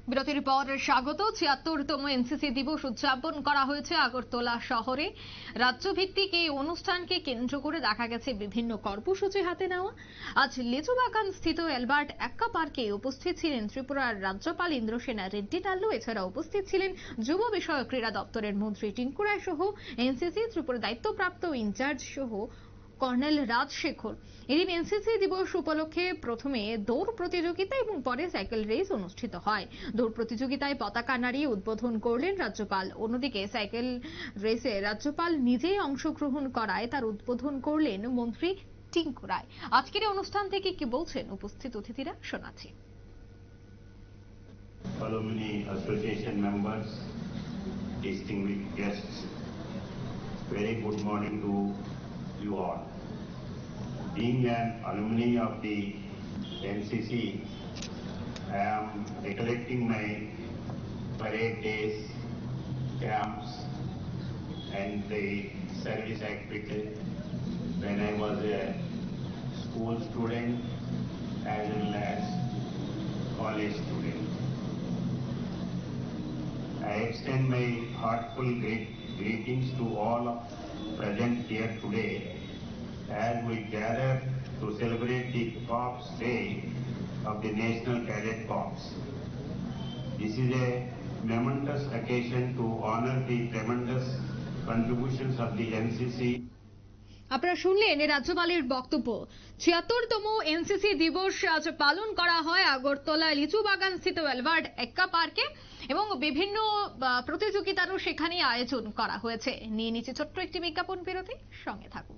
বিরতির পর স্বাগত। ৭৬তম এনসিসি দিবস উদযাপন করা হয়েছে আগরতলা শহরে। রাজ্যভিত্তিক এই অনুষ্ঠানকে কেন্দ্র করে দেখা গেছে বিভিন্ন কর্মসূচি হাতে নেওয়া। আজ লিচুবাগান স্থিত অ্যালবার্ট এক্কা পার্কে উপস্থিত ছিলেন ত্রিপুরার রাজ্যপাল ইন্দ্রসেনা রেড্ডি টাল্লু। এছাড়া উপস্থিত ছিলেন যুব বিষয়ক ক্রীড়া দপ্তরের মন্ত্রী টিঙ্কু রায় সহ এনসিসি ত্রিপুরা দায়িত্বপ্রাপ্ত ইনচার্জ সহ কর্নেল রাজশেখর। এদিন এনসিসি দিবস উপলক্ষে প্রথমে দৌড় প্রতিযোগিতা এবং পরে সাইকেল রেস অনুষ্ঠিত হয়। দৌড় প্রতিযোগিতায় পতাকা নাড়িয়ে উদ্বোধন করলেন রাজ্যপাল। অন্যদিকে সাইকেল রেসে রাজ্যপাল নিজেই অংশগ্রহণ করায় তার উদ্বোধন করলেন মন্ত্রী টিঙ্কু রায়। আজকের এই অনুষ্ঠান থেকে কি বলছেন উপস্থিত অতিথিরা শোনাচ্ছি। Alumni Association members, distinguished guests, very good morning to you all. Being an alumni of the NCC, I am recollecting my parade days, camps, and the service activities when I was a school student as well as college student. I extend my heartful greetings to all present here today as we gather to celebrate the Corps Day of the National Cadet Corps. This is a momentous occasion to honor the tremendous contributions of the NCC. আপনারা শুনলেন রাজ্যপালের বক্তব্য। ৭৬তম NCC দিবস আজ পালন করা হয় আগরতলা লিচুবাগান স্থিত অ্যালবার্ট এক্কা পার্কে এবং বিভিন্ন প্রতিযোগিতারও সেখানে আয়োজন করা হয়েছে। নিয়ে নিচ্ছে ছোট্ট একটি বিজ্ঞাপন বিরতি, সঙ্গে থাকুন।